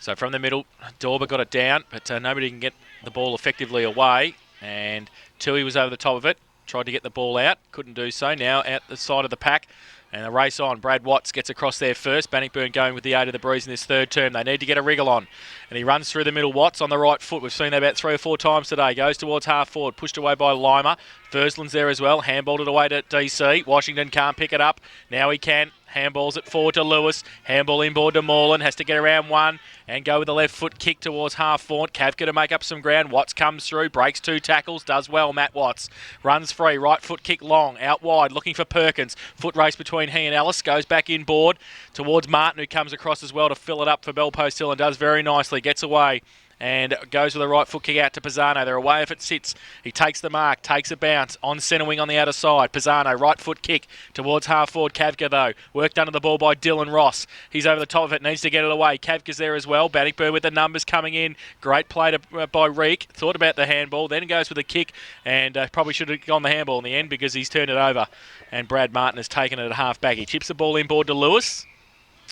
So from the middle, Dorber got it down, but nobody can get the ball effectively away. And Tui was over the top of it, tried to get the ball out, couldn't do so. Now out the side of the pack. And the race on. Brad Watts gets across there first. Bannockburn going with the aid of the breeze in this third term. They need to get a wriggle on. And he runs through the middle. Watts on the right foot. We've seen that about 3 or 4 times today. Goes towards half forward. Pushed away by Lima. Fursland's there as well. Handballed it away to DC. Washington can't pick it up. Now he can. Handballs it forward to Lewis. Handball inboard to Moreland. Has to get around one and go with the left foot kick towards half forward. Kavka to make up some ground. Watts comes through. Breaks 2 tackles. Does well, Matt Watts. Runs free. Right foot kick long. Out wide. Looking for Perkins. Foot race between he and Ellis. Goes back inboard towards Martin, who comes across as well to fill it up for Bellpost Hill and does very nicely. Gets away. And goes with a right foot kick out to Pisano. They're away if it sits. He takes the mark, takes a bounce. On centre wing on the outer side. Pisano, right foot kick towards half forward. Kavka, though. Worked under the ball by Dylan Ross. He's over the top of it, needs to get it away. Kavka's there as well. Bannockburn with the numbers coming in. Great play by Reek. Thought about the handball, then goes with a kick. And probably should have gone the handball in the end because he's turned it over. And Brad Martin has taken it at half back. He chips the ball inboard to Lewis.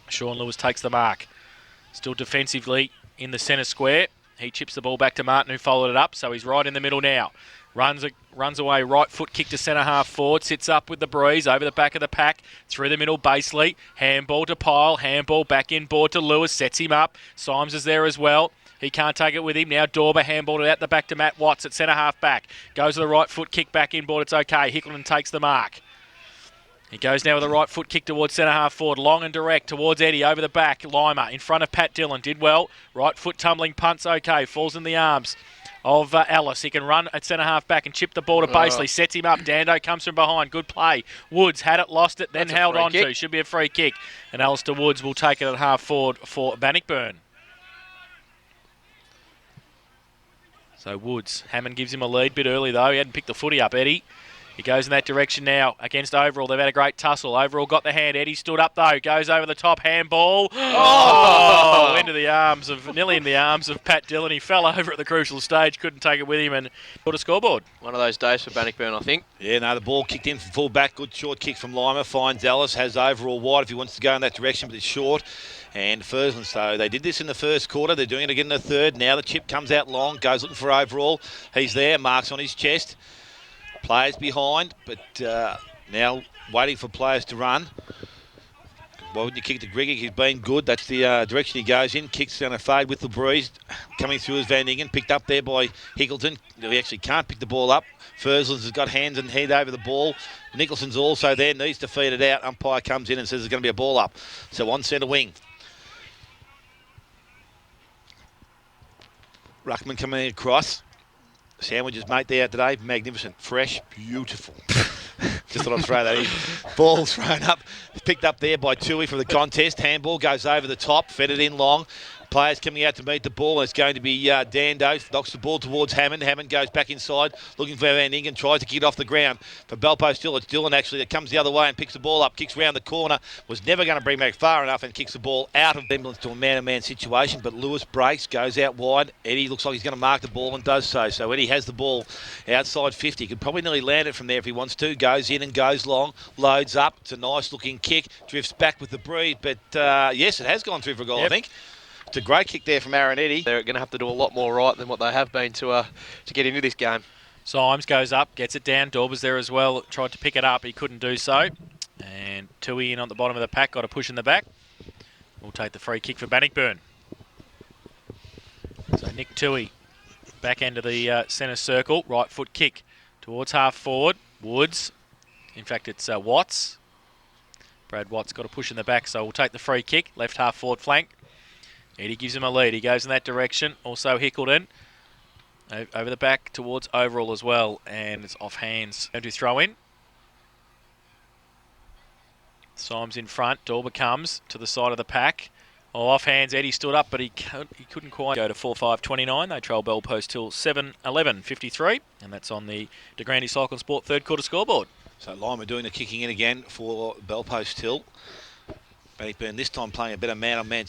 Sean Lewis takes the mark. Still defensively in the centre square. He chips the ball back to Martin, who followed it up, so he's right in the middle now. Runs away, right foot kick to centre half forward, sits up with the breeze, over the back of the pack, through the middle, Basely, handball to Pyle, handball back inboard to Lewis, sets him up, Symes is there as well. He can't take it with him. Now Dorber handballed it out the back to Matt Watts at centre half back. Goes to the right foot kick back inboard, it's okay. Hickleton takes the mark. He goes now with a right foot kick towards centre half forward. Long and direct towards Eddie. Over the back. Lima in front of Pat Dillon. Did well. Right foot tumbling. Punts okay. Falls in the arms of Ellis. He can run at centre half back and chip the ball to Basely. Sets him up. Dando comes from behind. Good play. Woods had it, lost it, then held on to. Should be a free kick. And Alistair Woods will take it at half forward for Bannockburn. So Woods. Hammond gives him a lead. Bit early though. He hadn't picked the footy up, Eddie. He goes in that direction now against Overall. They've had a great tussle. Overall got the hand. Eddie stood up though. Goes over the top. Handball. Oh! Into the arms of, nearly in the arms of Pat Dillon. He fell over at the crucial stage. Couldn't take it with him and put a scoreboard. One of those days for Bannockburn, I think. Yeah, no, the ball kicked in from full back. Good short kick from Lima. Finds Ellis. Has Overall wide if he wants to go in that direction, but it's short. And Fursland, so they did this in the first quarter. They're doing it again in the third. Now the chip comes out long. Goes looking for Overall. He's there. Marks on his chest. Players behind, but now waiting for players to run. Why wouldn't you kick to Griggy? He's been good. That's the direction he goes in. Kicks going to fade with the breeze. Coming through is Van Ingen. Picked up there by Hickleton. He actually can't pick the ball up. Fursland's has got hands and head over the ball. Nicholson's also there. Needs to feed it out. Umpire comes in and says there's going to be a ball up. So on centre wing. Ruckman coming across. Sandwiches, mate, there today. Magnificent. Fresh. Beautiful. Just thought I'd throw that in. Ball thrown up. Picked up there by Tui from the contest. Handball goes over the top. Fed it in long. Players coming out to meet the ball. It's going to be Dando. Knocks the ball towards Hammond. Hammond goes back inside. Looking for Van Ingen. Tries to kick it off the ground. For Bellpost Hill, it's Dillon actually that comes the other way and picks the ball up. Kicks round the corner. Was never going to bring back far enough and kicks the ball out of semblance to a man-to-man situation. But Lewis breaks. Goes out wide. Eddie looks like he's going to mark the ball and does so. So Eddie has the ball outside 50. Could probably nearly land it from there if he wants to. Goes in and goes long. Loads up. It's a nice looking kick. Drifts back with the breeze. But yes, it has gone through for a goal, I think. It's a great kick there from Aaron Eddie. They're going to have to do a lot more right than what they have been to get into this game. Symes goes up, gets it down. Dorber's there as well. Tried to pick it up. He couldn't do so. And Tui in on the bottom of the pack. Got a push in the back. We'll take the free kick for Bannockburn. So Nick Tui, back end of the centre circle. Right foot kick towards half forward. Woods. In fact, it's Watts. Brad Watts got a push in the back, so we'll take the free kick. Left half forward flank. Eddie gives him a lead. He goes in that direction. Also Hickleton. Over the back towards Overall as well. And it's off hands. Going to throw in. Symes in front. Dorber comes to the side of the pack. Oh, off hands. Eddie stood up, but he couldn't quite go to 4-5-29. They trail Bellpost till 7-11-53. And that's on the De Grande Cycle and Sport third quarter scoreboard. So Lima doing the kicking in again for Bellpost Hill. Bannockburn this time playing a better man-on-man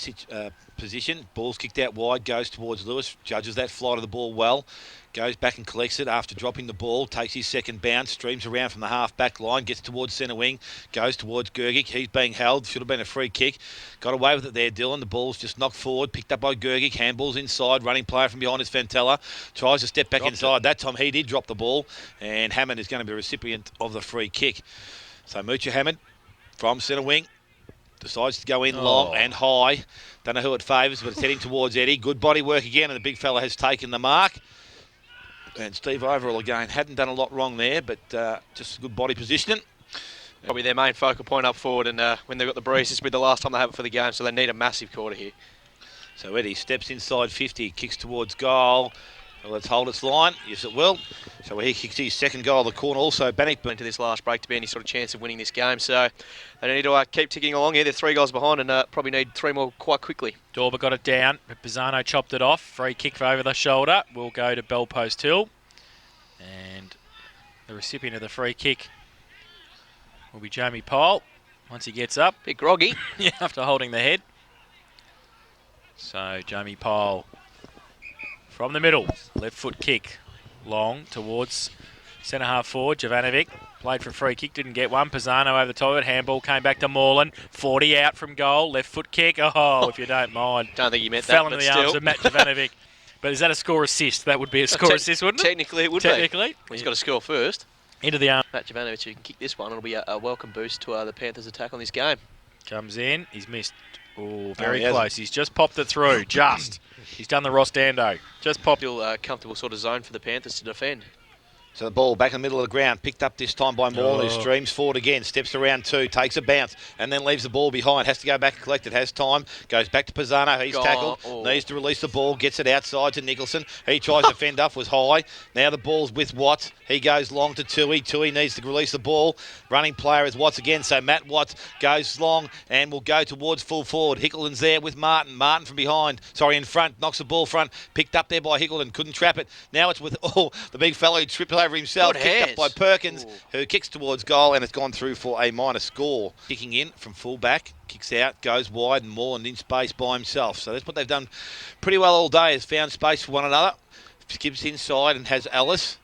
position. Ball's kicked out wide, goes towards Lewis, judges that flight of the ball well, goes back and collects it after dropping the ball, takes his second bounce, streams around from the half-back line, gets towards centre wing, goes towards Gergic. He's being held, should have been a free kick. Got away with it there, Dylan. The ball's just knocked forward, picked up by Gergic. Handball's inside, running player from behind is Fantella. Tries to step back inside. That time he did drop the ball, and Hammond is going to be the recipient of the free kick. So Moocher Hammond from centre wing. Decides to go in long and high. Don't know who it favours, but it's heading towards Eddie. Good body work again, and the big fella has taken the mark. And Steve Overall again hadn't done a lot wrong there, but just good body positioning. Probably their main focal point up forward, and when they've got the breeze, this will be the last time they have it for the game, so they need a massive quarter here. So Eddie steps inside 50, kicks towards goal. Well, let's hold its line. Yes, it will. So he kicks his second goal of the corner. Also, Bannockburn into this last break to be any sort of chance of winning this game. So they need to keep ticking along here. They're 3 goals behind and probably need 3 more quite quickly. Dorber got it down, but Pisano chopped it off. Free kick over the shoulder. Will go to Bell Post Hill. And the recipient of the free kick will be Jamie Pyle once he gets up. Bit groggy. Yeah, after holding the head. So Jamie Pyle from the middle, left foot kick, long towards centre half forward. Jovanovic played for a free kick, didn't get one. Pisano over the top of it. Handball came back to Moreland. 40 out from goal. Left foot kick. Oh, if you don't mind. Don't think he meant Fell that, into the arms of Matt Jovanovic. But is that a score assist? That would be a score assist, wouldn't it? Technically, it would Technically. be. He's got to score first. Into the arm. Matt Jovanovic, who can kick this one. It'll be a welcome boost to the Panthers' attack on this game. Comes in. He's missed. Oh, very close. He's just popped it through. Just. He's done the Ross Dando. Just popped. Still comfortable sort of zone for the Panthers to defend. So the ball back in the middle of the ground, picked up this time by Moore, who streams forward again, steps around 2, takes a bounce, and then leaves the ball behind. Has to go back and collect it, has time, goes back to Pisano, he's tackled, needs to release the ball, gets it outside to Nicholson. He tries to fend off, was high. Now the ball's with Watts. He goes long to Tui. Tui needs to release the ball. Running player is Watts again, so Matt Watts goes long and will go towards full forward. Hickleton's there with Martin. Martin from behind, in front, knocks the ball front, picked up there by Hickleton, couldn't trap it. Now it's with the big fellow who tripped over himself. Kicked up by Perkins, who kicks towards goal, and it's gone through for a minor score. Kicking in from full back, kicks out, goes wide, and Moreland in space by himself. So that's what they've done pretty well all day, has found space for one another. Skips inside and has Ellis.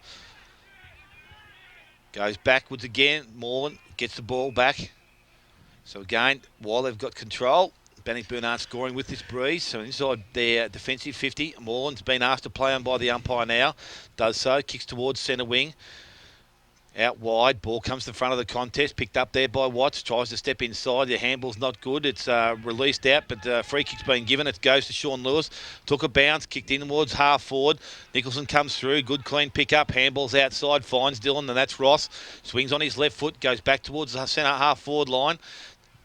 Goes backwards again, Moreland gets the ball back. So again, while they've got control, Bannockburn aren't scoring with this breeze, so inside their defensive 50. Moreland's been asked to play on by the umpire now. Does so, kicks towards centre wing. Out wide, ball comes to the front of the contest, picked up there by Watts, tries to step inside, the handball's not good, it's released out, but free kick's been given, it goes to Sean Lewis, took a bounce, kicked in towards half forward, Nicholson comes through, good clean pick up, handball's outside, finds Dylan, and that's Ross, swings on his left foot, goes back towards the centre half forward line.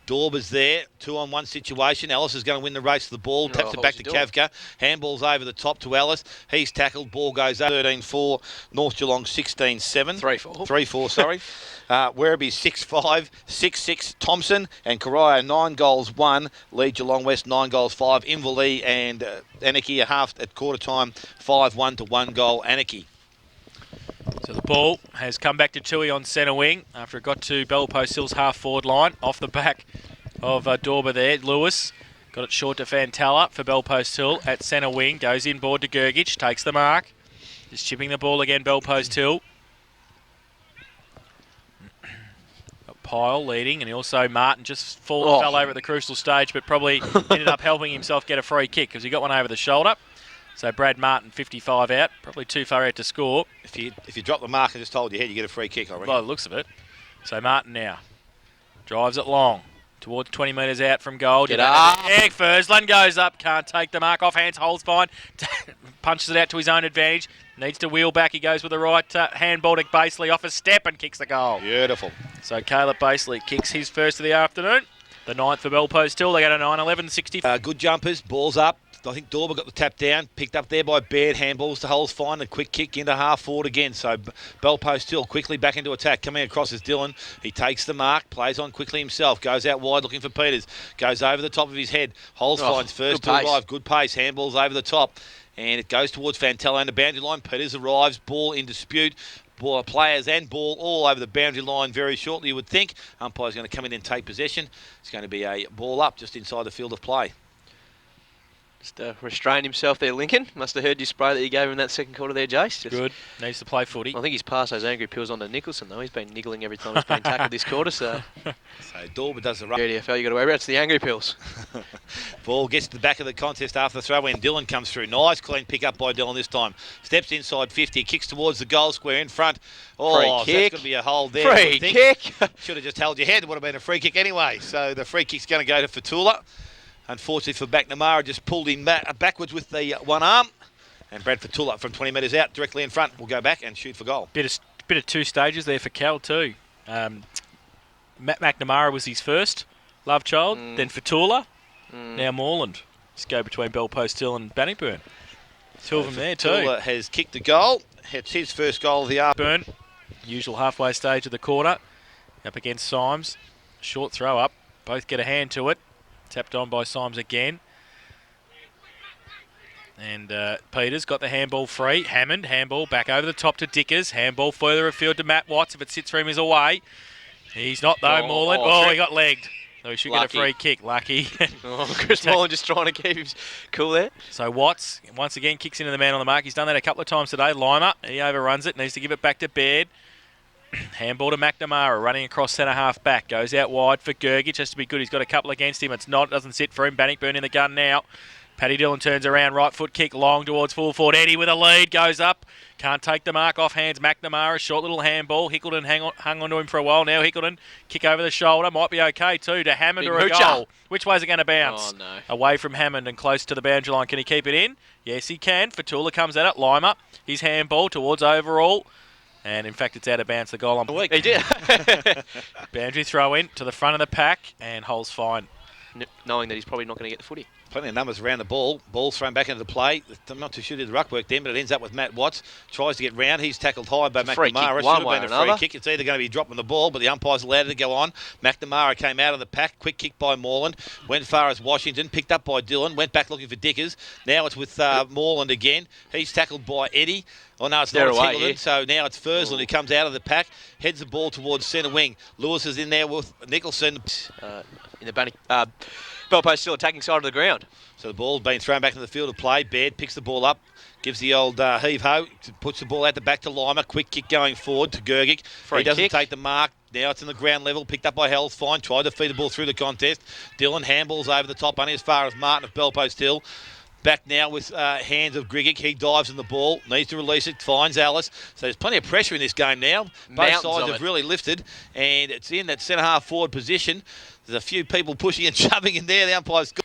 Dorber's there, 2-on-1 situation. Ellis is going to win the race to the ball, taps it back to Kavka. Handball's over the top to Ellis. He's tackled, ball goes up 13-4, North Geelong 16-7. 3-4. 3-4, sorry. Werribee 6-5, 6-6 Thompson, and Corio 9 goals 1, lead Geelong West 9 goals 5. Inverleigh and Anarchy a half at quarter time, 5-1 to 1 goal Anarchy. So the ball has come back to Tui on centre wing after it got to Bell Post Hill's half-forward line. Off the back of Dorber there. Lewis got it short to Fantella for Bell Post Hill at centre wing. Goes inboard to Gergic, takes the mark. Just chipping the ball again, Bell Post Hill. Pyle leading, and also Martin just fell over at the crucial stage, but probably ended up helping himself get a free kick because he got one over the shoulder. So Brad Martin, 55 out, probably too far out to score. If you drop the mark and just hold your head, you get a free kick, I reckon. By the looks of it. So Martin now drives it long towards 20 metres out from goal. Get up. Fursland goes up, can't take the mark off hands, holds fine, punches it out to his own advantage. Needs to wheel back. He goes with the right handball to Baseley off a step and kicks the goal. Beautiful. So Caleb Baseley kicks his first of the afternoon. The 9th for Bell Post Hill. They got a 9-11-60. Good jumpers, balls up. I think Dorber got the tap down, picked up there by Baird, handballs to Holes fine, and quick kick into half forward again. So Bell Post Hill quickly back into attack, coming across is Dylan. He takes the mark, plays on quickly himself, goes out wide looking for Peters, goes over the top of his head. Holes finds first to arrive, good pace, handballs over the top. And it goes towards Fantella and the boundary line. Peters arrives, ball in dispute. players and ball all over the boundary line very shortly, you would think. Umpire's going to come in and take possession. It's going to be a ball up just inside the field of play. Just restrained himself there, Lincoln. Must have heard your spray that you gave him in that second quarter there, Jace. Just Good. Needs to play footy. I think he's passed those angry pills on to Nicholson, though. He's been niggling every time he's been tackled this quarter, so... So Dorber does the run. GDFL, you got to worry about. It's the angry pills. Ball gets to the back of the contest after the throw in. Dylan comes through. Nice clean pick up by Dylan this time. Steps inside 50. Kicks towards the goal square in front. Oh, Free so that's kick. going to be a hold there. Free kick. Should have just held your head. It would have been a free kick anyway. So the free kick's going to go to Fatula. Unfortunately for McNamara, just pulled him backwards with the one arm. And Brad Fatula from 20 metres out, directly in front, will go back and shoot for goal. Bit of 2 stages there for Cal too. Matt McNamara was his first love child, then Fatula, now Moreland. Just go between Bell Post Hill and Bannockburn. 2 of them there too. Fatula has kicked the goal. It's his first goal of the afternoon. Burn, usual halfway stage of the quarter, up against Symes. Short throw up, both get a hand to it. Tapped on by Symes again. And Peters got the handball free. Hammond, handball back over the top to Dickers. Handball further afield to Matt Watts. If it sits for him, he's away. He's not though, Moreland. Oh, he got legged. So he should get a free kick. Lucky. Chris Moreland just trying to keep him cool there. So Watts, once again, kicks into the man on the mark. He's done that a couple of times today. Lima, he overruns it. Needs to give it back to Baird. Handball to McNamara, running across centre half back. Goes out wide for Gergich. Has to be good. He's got a couple against him. It's not. Doesn't sit for him. Bannockburn in the gun now. Paddy Dillon turns around. Right foot kick long towards full forward. Eddie with a lead. Goes up. Can't take the mark off hands. McNamara. Short little handball. Hickleton hung on to him for a while now. Hickleton kick over the shoulder. Might be okay too. To Hammond Big or a moocher. goal. Which way's it going to bounce? Oh, no. Away from Hammond and close to the boundary line. Can he keep it in? Yes, he can. Fatula comes at it. Lima. His handball towards overall. And in fact, it's out of bounds. The goal on the week. He did. Boundary throw in to the front of the pack and holds fine. Knowing that he's probably not going to get the footy. Plenty of numbers around the ball. Ball's thrown back into the play. I'm not too sure did the ruck work then, but it ends up with Matt Watts. Tries to get round. He's tackled high by Free kick McNamara. one Should way have been or a free another. kick. It's either going to be dropping the ball, but the umpire's allowed it to go on. McNamara came out of the pack. Quick kick by Moreland. Went far as Washington. Picked up by Dillon. Went back looking for Dickers. Now it's with Moreland again. He's tackled by Eddie. Oh, no, it's They're not. away, Yeah. So now it's Fursland who comes out of the pack. Heads the ball towards centre wing. Lewis is in there with Nicholson. In the Bell Post still attacking side of the ground. So the ball's been thrown back into the field of play. Baird picks the ball up, gives the old heave-ho, puts the ball out the back to Lima. Quick kick going forward to Gergic. He doesn't take the mark. Now it's in the ground level, picked up by Health. Fine, tried to feed the ball through the contest. Dylan handballs over the top, only as far as Martin of Bell Post Hill. Back now with hands of Grigic. He dives in the ball, needs to release it, finds Alice. So there's plenty of pressure in this game now. Both sides have really lifted, and it's in that centre-half forward position. There's a few people pushing and shoving in there. The umpire's got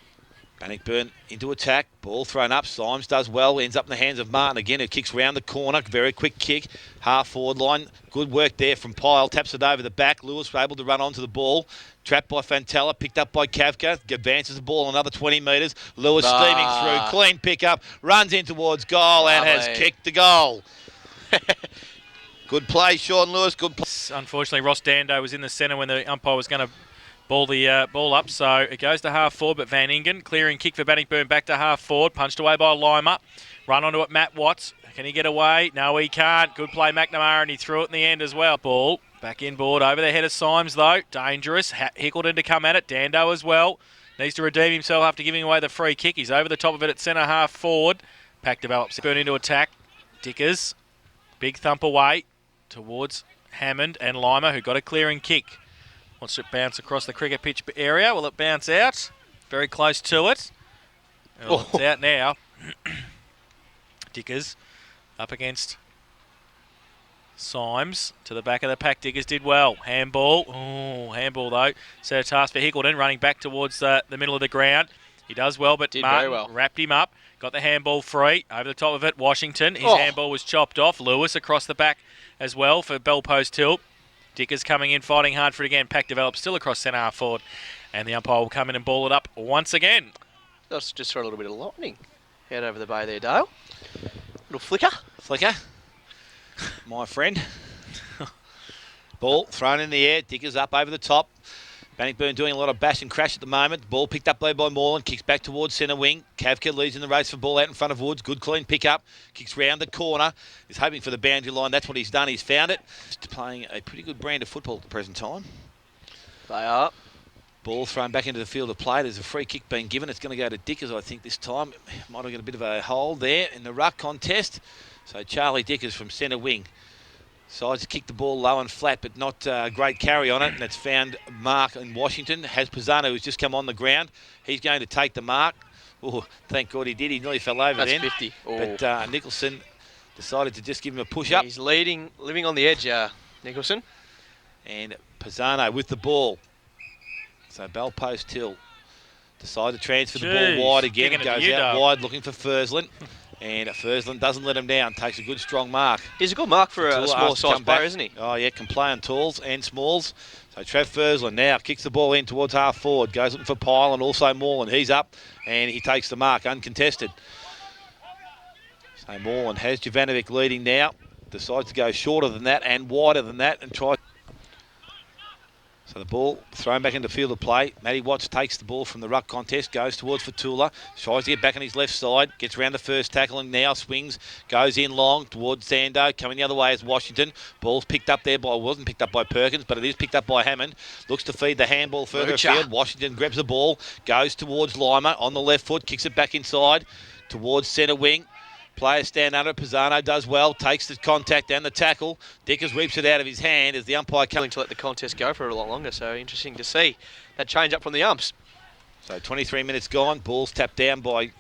Bannockburn into attack. Ball thrown up. Symes does well. Ends up in the hands of Martin again, who kicks round the corner. Very quick kick. Half forward line. Good work there from Pyle. Taps it over the back. Lewis able to run onto the ball. Trapped by Fantella. Picked up by Kavka. Advances the ball another 20 metres. Lewis steaming through. Clean pick up. Runs in towards goal and has kicked the goal. Good play, Sean Lewis. Good play. Unfortunately, Ross Dando was in the centre when the umpire was going to ball the ball up, so it goes to half forward, but Van Ingen clearing kick for Bannockburn back to half forward, punched away by Lima. Run onto it, Matt Watts. Can he get away? No, he can't. Good play, McNamara, and he threw it in the end as well. Ball back inboard over the head of Symes, though. Dangerous. Hickleton to come at it. Dando as well. Needs to redeem himself after giving away the free kick. He's over the top of it at centre half forward. Pack develops. Burn into attack. Dickers. Big thump away towards Hammond and Lima, who got a clearing kick. Wants it bounce across the cricket pitch area. Will it bounce out? Very close to it. Well, it's out now. Dickers up against Symes to the back of the pack. Dickers did well. Handball. Oh, handball though. Set a task for Hickleton running back towards the middle of the ground. He does well, but Martin wrapped him up. Got the handball free. Over the top of it, Washington. His handball was chopped off. Lewis across the back as well for Bell Post Hill. Dickers coming in, fighting hard for it again. Pack develops still across centre half forward. And the umpire will come in and ball it up once again. That's just for a little bit of lightning. Out over the bay there, Dale. Little flicker. Flicker. My friend. Ball thrown in the air. Dickers up over the top. Bannockburn doing a lot of bash and crash at the moment. Ball picked up though by Moreland. Kicks back towards centre wing. Kavka leads in the race for ball out in front of Woods. Good clean pick up. Kicks round the corner. He's hoping for the boundary line. That's what he's done. He's found it. Just playing a pretty good brand of football at the present time. They are. Ball thrown back into the field of play. There's a free kick being given. It's going to go to Dickers, I think, this time. Might have got a bit of a hole there in the ruck contest. So Charlie Dickers from centre wing. Decides to kick the ball low and flat, but not a great carry on it. And it's found mark in Washington. Has Pisano, who's just come on the ground. He's going to take the mark. Oh, thank God he did. He nearly fell over That's then. 50. Oh. But Nicholson decided to just give him a push-up. He's living on the edge, Nicholson. And Pisano with the ball. So bell post till. Decide to transfer the ball wide again. Goes out wide looking for Fursland. And Fursland doesn't let him down. Takes a good strong mark. He's a good mark for a small size player, isn't he? Oh yeah, can play on talls and smalls. So Trev Fursland now kicks the ball in towards half forward. Goes looking for Pyle and also Moreland. He's up and he takes the mark uncontested. So Moreland has Jovanovic leading now. Decides to go shorter than that and wider than that and try. So the ball thrown back into the field of play. Matty Watts takes the ball from the ruck contest, goes towards Fatula, tries to get back on his left side, gets around the first tackle and now swings, goes in long towards Sando, coming the other way is Washington. Ball's picked up there wasn't picked up by Perkins, but it is picked up by Hammond. Looks to feed the handball further afield. Washington grabs the ball, goes towards Lima on the left foot, kicks it back inside towards centre wing. Players stand under it. Pisano does well, takes the contact and the tackle. Dickers reaps it out of his hand as the umpire coming to let the contest go for a lot longer, so interesting to see that change up from the umps. So 23 minutes gone, ball's tapped down by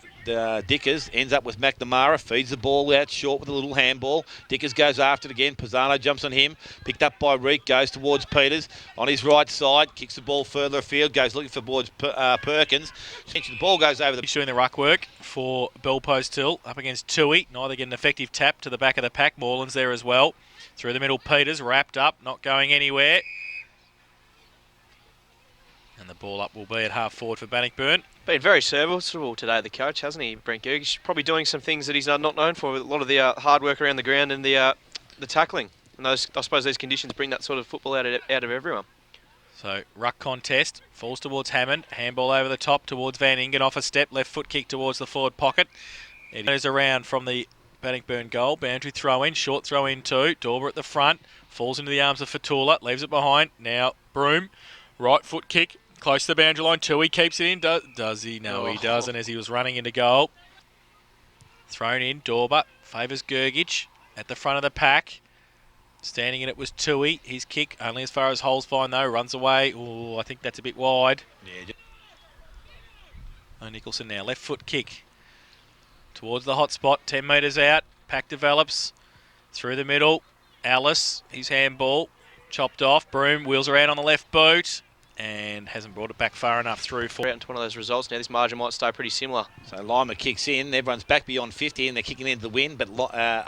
Dickers, ends up with McNamara, feeds the ball out short with a little handball. Dickers goes after it again, Pisano jumps on him, picked up by Reek, goes towards Peters, on his right side, kicks the ball further afield, goes looking for towards Perkins. The ball goes over the... He's doing the ruck work for Bell Post Hill, up against Tui, neither get an effective tap to the back of the pack. Moreland's there as well. Through the middle, Peters, wrapped up, not going anywhere. And the ball up will be at half forward for Bannockburn. Been very serviceable today, the coach, hasn't he, Brent Gergish? Probably doing some things that he's not known for, a lot of the hard work around the ground and the tackling. And I suppose these conditions bring that sort of football out of everyone. So, ruck contest, falls towards Hammond, handball over the top towards Van Ingen, off a step, left foot kick towards the forward pocket. It goes around from the Bannockburn goal, boundary throw in, short throw in too, Dauber at the front, falls into the arms of Fatula, leaves it behind, now Broom, right foot kick, close to the boundary line, Tui keeps it in, does he? No, he doesn't, as he was running into goal. Thrown in, Dauber, favours Gergich at the front of the pack. Standing in it was Tui. His kick only as far as hole's fine though. Runs away. Oh, I think that's a bit wide. Yeah. Oh, Nicholson now. Left foot kick. Towards the hot spot. 10 metres out. Pack develops. Through the middle. Alice. His handball. Chopped off. Broom wheels around on the left boot. And hasn't brought it back far enough through. Out into one of those results now. This margin might stay pretty similar. So Lima kicks in. Everyone's back beyond 50 and they're kicking into the wind. But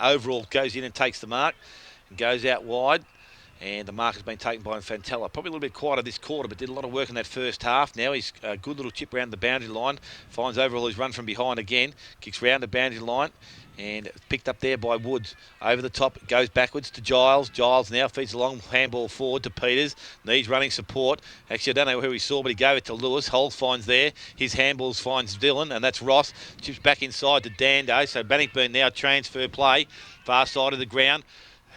overall goes in and takes the mark. Goes out wide, and the mark has been taken by Fantella. Probably a little bit quieter this quarter, but did a lot of work in that first half. Now he's a good little chip around the boundary line. Finds overall his run from behind again. Kicks round the boundary line, and picked up there by Woods. Over the top, goes backwards to Giles. Giles now feeds a long handball forward to Peters. Needs running support. Actually, I don't know who he saw, but he gave it to Lewis. Holt finds there. His handballs finds Dylan, and that's Ross. Chips back inside to Dando. So Bannockburn now transfer play. Far side of the ground.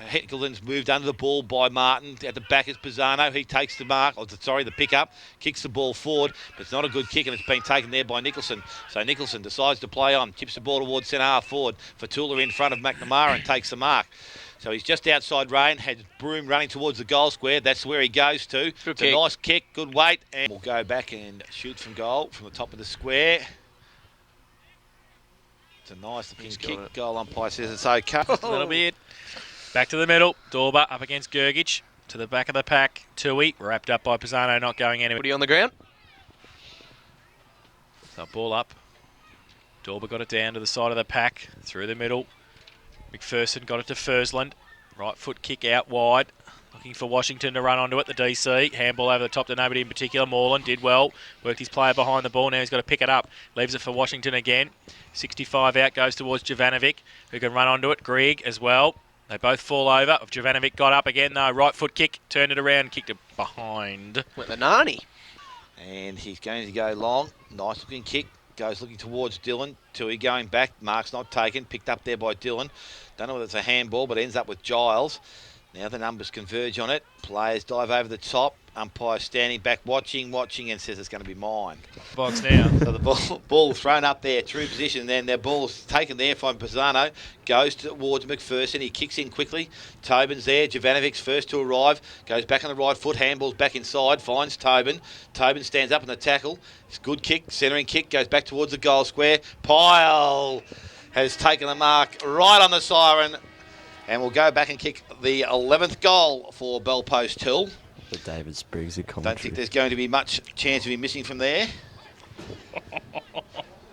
Heckleton's moved under the ball by Martin. At the back is Pisano. He takes the mark, the pick-up, kicks the ball forward, but it's not a good kick and it's been taken there by Nicholson. So Nicholson decides to play on, chips the ball towards centre half forward. Fatula in front of McNamara and takes the mark. So he's just outside Rain, had Broom running towards the goal square. That's where he goes to. It's a nice kick, good weight, and we'll go back and shoot from goal from the top of the square. It's a nice looking kick. Goal umpire says it's okay. That'll be it. Back to the middle. Dauber up against Gergich. To the back of the pack. Tui wrapped up by Pisano, not going anywhere. Footy on the ground. So ball up. Dauber got it down to the side of the pack. Through the middle. McPherson got it to Fursland. Right foot kick out wide. Looking for Washington to run onto it, the DC. Handball over the top to nobody in particular. Moreland did well. Worked his player behind the ball. Now he's got to pick it up. Leaves it for Washington again. 65 out, goes towards Jovanovic, who can run onto it. Grieg as well. They both fall over. Jovanovic got up again though. Right foot kick, turned it around, kicked it behind. Went the nanny. And he's going to go long. Nice looking kick. Goes looking towards Dylan. Tui going back. Mark's not taken. Picked up there by Dylan. Don't know whether it's a handball, but ends up with Giles. Now the numbers converge on it. Players dive over the top. Umpire standing back, watching, and says it's going to be mine. Box now. So the ball thrown up there, true position. Then their ball's taken there from Pisano. Goes towards McPherson. He kicks in quickly. Tobin's there. Jovanovic's first to arrive. Goes back on the right foot. Handball's back inside. Finds Tobin. Tobin stands up in the tackle. It's a good kick. Centering kick. Goes back towards the goal square. Pyle has taken the mark right on the siren. And we'll go back and kick the 11th goal for Bellpost Hill. The David Spriggs of commentary. Don't think there's going to be much chance of him missing from there.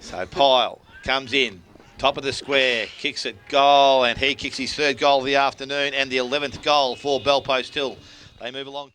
So Pyle comes in, top of the square, kicks it, goal, and he kicks his third goal of the afternoon and the 11th goal for Bellpost Hill. They move along.